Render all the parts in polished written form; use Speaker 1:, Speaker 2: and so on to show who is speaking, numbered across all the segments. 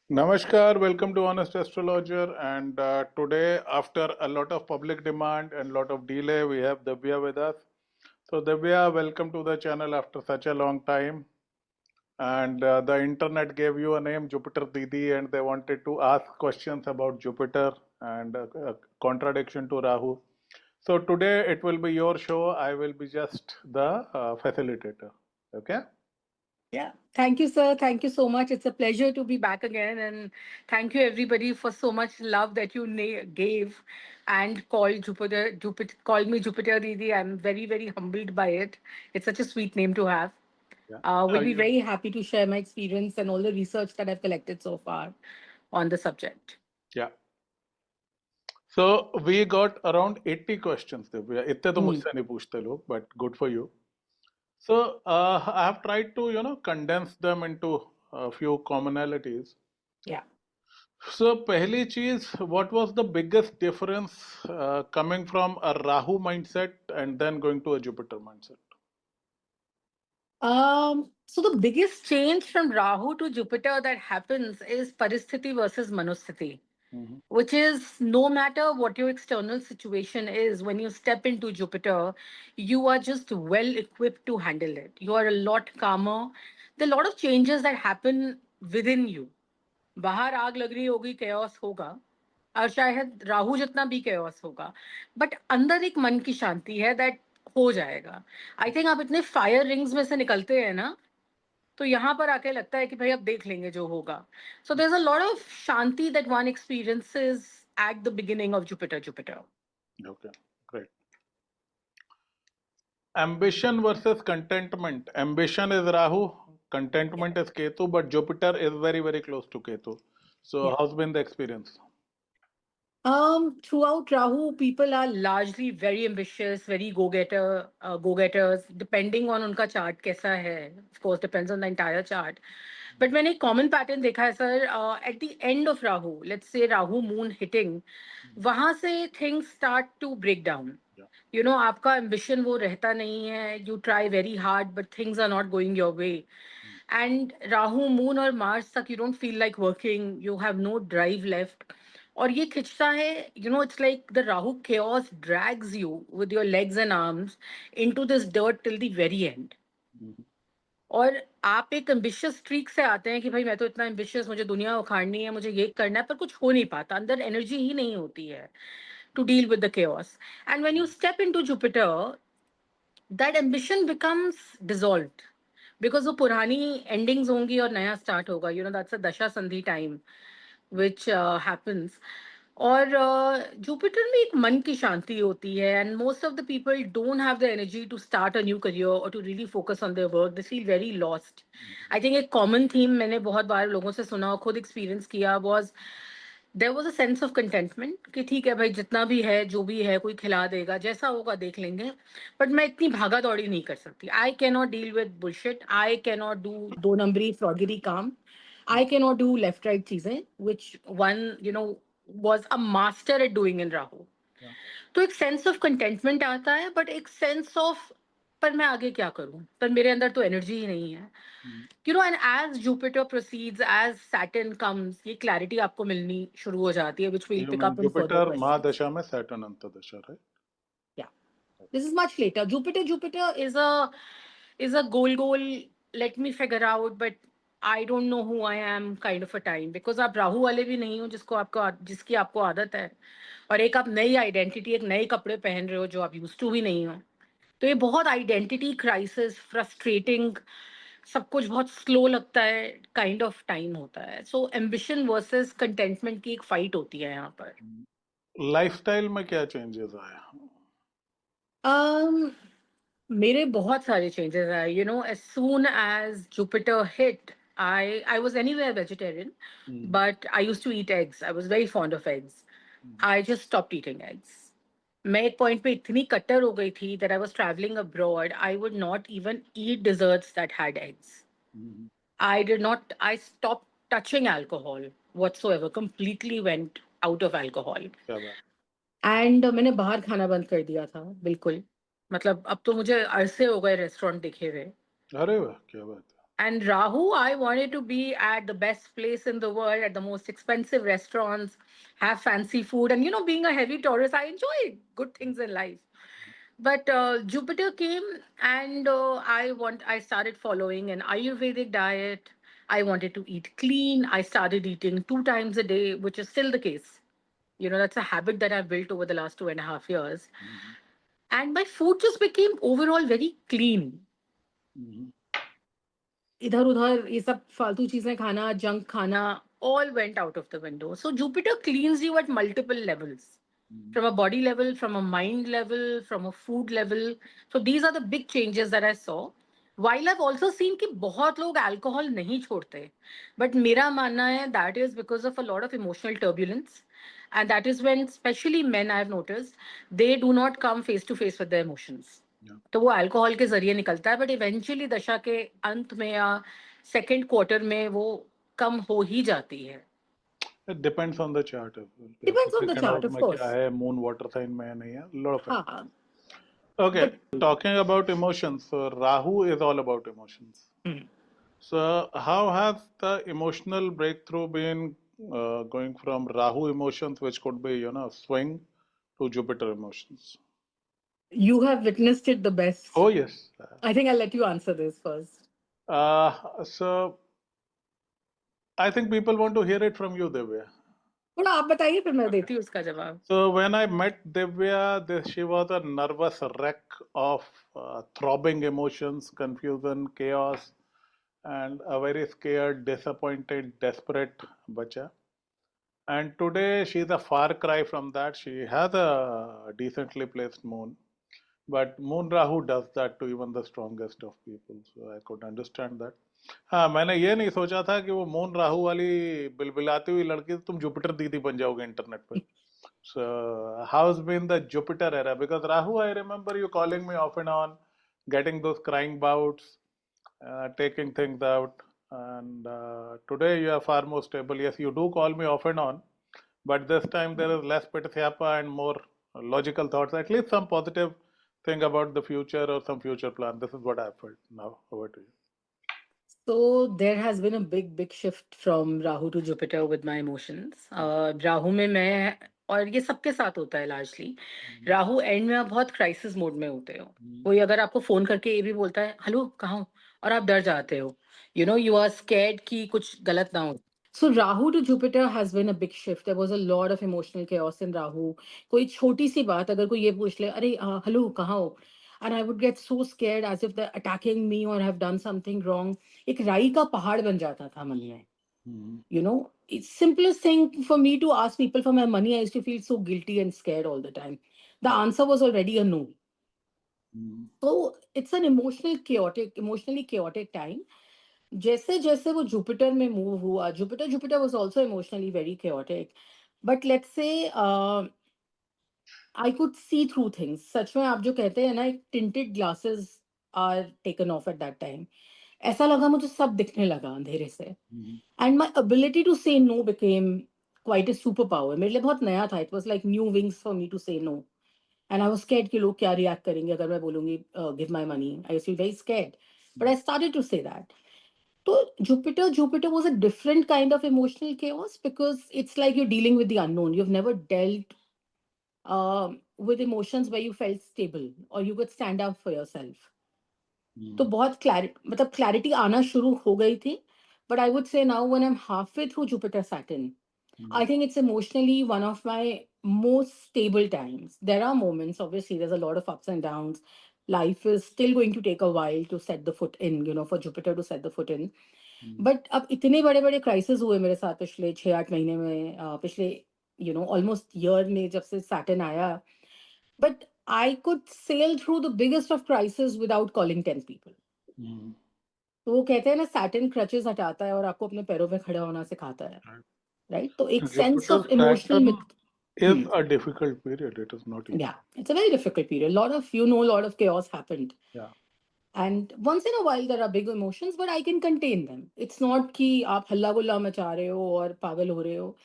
Speaker 1: Namaskar, welcome to Honest Astrologer. And today, after a lot of public demand and lot of delay, we have Divya with us. So, Divya, welcome to the channel after such a long time. And the internet gave you a name, Jupiter Didi, and they wanted to ask questions about Jupiter and contradiction to Rahu. So, today it will be your show. I will be just the facilitator. Okay?
Speaker 2: Yeah. Thank you, sir. Thank you so much. It's a pleasure to be back again. And thank you, everybody, for so much love that you gave and called me Jupiter Didi. I'm very, very humbled by it. It's such a sweet name to have.
Speaker 1: Yeah.
Speaker 2: Will be
Speaker 1: You,
Speaker 2: very happy to share my experience and all the research that I've collected so far on the subject.
Speaker 1: yeah. So we got around 80 questions. Divya इतने तो
Speaker 2: Hmm.
Speaker 1: मुझसे नहीं पूछते लोग, but good for you. So I have tried to condense them into a few commonalities.
Speaker 2: Yeah.
Speaker 1: So पहली चीज, what was the biggest difference coming from a Rahu mindset and then going to a Jupiter mindset?
Speaker 2: So the biggest change from Rahu to Jupiter that happens is Paristhiti versus Manusthiti,
Speaker 1: Mhm.
Speaker 2: which is no matter what your external situation is, when you step into Jupiter, you are just well equipped to handle it. You are a lot calmer. There are a lot of changes that happen within you. बाहर आग लग रही होगी, chaos होगा, और शायद राहु जितना भी chaos होगा, बट अंदर एक मन की शांति है दैट हो जाएगा. आई थिंक आप इतने फायर रिंग्स में से निकलते हैं ना, तो यहाँ पर आके लगता है कि भाई अब देख लेंगे जो होगा. So there is a lot of shanti that one experiences at the beginning of Jupiter.
Speaker 1: Okay, great. Ambition versus contentment. Ambition is Rahu,
Speaker 2: Yeah.
Speaker 1: contentment is Ketu, but Jupiter is very, very close to Ketu. So
Speaker 2: Yeah.
Speaker 1: how's been the experience?
Speaker 2: Throughout Rahu, people are largely very ambitious, very go-getters, depending on उनका chart कैसा है. Of course, depends on the entire chart. But मैंने एक common pattern देखा है, sir. At the end of Rahu, let's say Rahu Moon hitting, वहां से things start to break down.
Speaker 1: Yeah.
Speaker 2: You know, आपका ambition वो रहता नहीं है. You try very hard, but things are not going your way. And Rahu, Moon और Mars तक you don't feel like working. You have no drive left. और ये खिंचता है, it's like the Rahu chaos drags you with your legs and arms into this dirt till the very end.
Speaker 1: Mhm.
Speaker 2: और आप एक ambitious streak से आते हैं कि भाई मैं तो इतना एम्बिशियस, मुझे दुनिया उखाड़नी है, मुझे ये करना है, पर कुछ हो नहीं पाता, अंदर एनर्जी ही नहीं होती है to deal with the chaos. And when you step into Jupiter, that ambition becomes dissolved, because वो पुरानी एंडिंग्स होंगी और नया स्टार्ट होगा. That's a dasha sandhi time which happens. और जुपिटर में एक मन की शांति होती है, and most of the people don't have the energy to start a new career और to really focus on their work. They feel very lost. I think एक कॉमन थीम मैंने बहुत बार लोगों से सुना और खुद एक्सपीरियंस किया was there was a sense of contentment कि ठीक है भाई, जितना भी है जो भी है कोई खिला देगा, जैसा होगा देख लेंगे, बट मैं इतनी भागा दौड़ी नहीं कर सकती. I can not deal with bullshit. I can not do दो नंबरी फ्रॉडगिरी काम. I cannot do left right चीजें, which one was a master at doing in Rahu.
Speaker 1: Yeah.
Speaker 2: तो एक सेंस ऑफ कंटेंटमेंट आता है, बट एक सेंस ऑफ पर मैं आगे क्या करूं, पर मेरे अंदर तो एनर्जी ही नहीं है.
Speaker 1: Mhm.
Speaker 2: And as Jupiter proceeds, as Saturn comes, ये क्लैरिटी आपको मिलनी शुरू हो जाती है, which we'll
Speaker 1: You
Speaker 2: pick
Speaker 1: mean
Speaker 2: up in further
Speaker 1: Jupiter
Speaker 2: questions.
Speaker 1: Mahadasha में Saturn Antardasha, right?
Speaker 2: Yeah. This is much later. Jupiter is a goal. Let me figure out, but I don't know who I am kind of a time, because आप राहु वाले भी नहीं हो जिसकी आपको आदत है, और एक आप नई आइडेंटिटी, एक नए कपड़े पहन रहे हो जो आप यूज टू भी नहीं हो. तो ये बहुत आइडेंटिटी क्राइसिस, फ्रस्ट्रेटिंग, सब कुछ बहुत स्लो लगता है काइंड ऑफ टाइम होता है. सो एम्बिशन वर्सेस कंटेंटमेंट की एक फाइट होती है यहाँ पर.
Speaker 1: लाइफस्टाइल में क्या चेंजेस आया?
Speaker 2: um मेरे बहुत सारे चेंजेस आए. As soon as Jupiter hit, I was anywhere vegetarian,
Speaker 1: Mhm.
Speaker 2: but I used to eat eggs. I was very fond of eggs.
Speaker 1: Mhm.
Speaker 2: I just stopped eating eggs. मैं एक point पे इतनी कट्टर हो गई थी that I was traveling abroad. I would not even eat desserts that had eggs.
Speaker 1: Mhm.
Speaker 2: I stopped touching alcohol whatsoever, completely went out of alcohol.
Speaker 1: क्या बात?
Speaker 2: एंड मैंने बाहर खाना बंद कर दिया था बिल्कुल. मतलब अब तो मुझे अरसे हो गए रेस्टोरेंट दिखे हुए.
Speaker 1: अरे वाह, क्या बात है.
Speaker 2: And Rahu, I wanted to be at the best place in the world, at the most expensive restaurants, have fancy food. And, being a heavy Taurus, I enjoy good things in life. But Jupiter came, and I started following an Ayurvedic diet. I wanted to eat clean. I started eating 2 times a day, which is still the case. That's a habit that I've built over the last 2.5 years. And my food just became overall very clean. इधर उधर ये सब फालतू चीजें खाना, junk खाना, all went out of the window. So Jupiter cleans you at multiple levels, from a body level, from a mind level, from a food level. So these are the big changes that I saw. While I've also seen कि बहुत लोग alcohol नहीं छोड़ते, but मेरा मानना है that is because of a lot of emotional turbulence, and that is when, especially men, I've noticed, they do not come face to face with their emotions. तो वो अल्कोहल के जरिए निकलता है, बट इवेंचुअली दशा के अंत में या सेकंड क्वार्टर में वो कम हो ही जाती है.
Speaker 1: It depends on the chart as well.
Speaker 2: Depends on the
Speaker 1: Second
Speaker 2: chart,
Speaker 1: house
Speaker 2: of
Speaker 1: में
Speaker 2: course.
Speaker 1: क्या है, moon water sign में है, नहीं है, lot of factors.
Speaker 2: हाँ.
Speaker 1: Okay, talking about emotions. So Rahu is all about emotions. So how has the emotional breakthrough been going from Rahu emotions, which could be, swing, to Jupiter emotions?
Speaker 2: You have witnessed it the best.
Speaker 1: Oh, yes.
Speaker 2: I think I'll let you answer this first.
Speaker 1: So I think people want to hear it from you, Divya.
Speaker 2: थोड़ा आप बताइए, फिर मैं देती हूँ उसका जवाब.
Speaker 1: So when I met Divya, she was a nervous wreck of throbbing emotions, confusion, chaos, and a very scared, disappointed, desperate bacha. And today she's a far cry from that. She has a decently placed moon, but Moon Rahu does that to even the strongest of people. So I could understand that. हाँ, मैंने ये नहीं सोचा था कि वो moon Rahu वाली बिलबिलाती हुई लड़की तुम जुपिटर दीदी बन जाओगे इंटरनेट पे. So how's been the Jupiter era? Because Rahu, I remember you calling me off and on, getting those crying bouts, taking things out. And today you are far more stable. Yes, you do call me off and on, but this time there is less pithyapa and more logical thoughts. At least some positive thing about the future or some future plan. This is what I felt. Now over to you.
Speaker 2: So there has been a big shift from Rahu to Jupiter with my emotions. Rahu में मैं, और ये सबके साथ होता है largely, Rahu and में आप बहुत क्राइसिस मोड में होते हो. कोई अगर आपको फोन करके ये भी बोलता है हेलो कहाँ हो, और आप डर जाते हो, यू आर स्कैर्ड कि कुछ गलत ना हो. So Rahu to Jupiter has been a big shift. There was a lot of emotional chaos in Rahu. कोई छोटी सी बात अगर कोई ये पूछ ले, अरे हेलो कहाँ हो, and I would get so scared as if they're attacking me or have done something wrong. एक राई का पहाड़ बन जाता था मन में. It's simplest thing for me to ask people for my money. I used to feel so guilty and scared all the time. The answer was already a no. So it's an emotionally chaotic time. जैसे जैसे वो Jupiter में move हुआ, Jupiter was also emotionally very chaotic. But let's say I could see through things. सच में आप जो कहते हैं ना, tinted glasses are taken off at that time. ऐसा लगा मुझे सब दिखने लगा अंधेरे से. And my ability to say no became quite a superpower. मेरे लिए बहुत नया था. It was like new wings for me to say no. And I was scared कि लोग क्या react करेंगे अगर मैं बोलूँगी give my money. I used to be very scared. But I started to say that. So Jupiter was a different kind of emotional chaos because it's like you're dealing with the unknown. You've never dealt with emotions where you felt stable or you could stand up for yourself. तो बहुत clarity आना शुरू हो गई थी. But I would say now when I'm halfway through Jupiter Saturn, I think it's emotionally one of my most stable times. There are moments, obviously, there's a lot of ups and downs. Life is still going to take a while to set the foot in, for Jupiter to set the foot in. But अब इतने बड़े बड़े crisis हुए मेरे साथ पिछले 6-8 महीने में, पिछले ऑलमोस्ट ईयर में जब से सैटर्न आया. But I could sail through the biggest of crises without calling 10 people. तो वो कहते हैं ना, सैटर्न क्रचेस हटाता है और आपको अपने पैरों पे खड़ा होना सिखाता है, राइट? तो एक sense of emotional
Speaker 1: is a difficult period. It is not easy.
Speaker 2: Yeah, it's a very difficult period. Lot of chaos happened.
Speaker 1: Yeah.
Speaker 2: And once in a while there are big emotions, but I can contain them. It's not कि आप हल्ला गुल्ला मचा रहे हो और पागल हो रहे हो.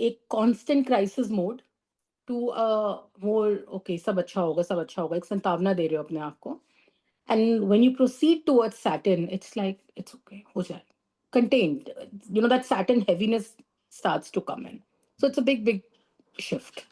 Speaker 2: एक constant crisis mode to a more okay, सब अच्छा होगा, एक संतावना दे रहे हो अपने आप को. And when you proceed towards Saturn, it's like, it's okay, ho jaye. Contained. That Saturn heaviness starts to come in. So it's a big, big shift.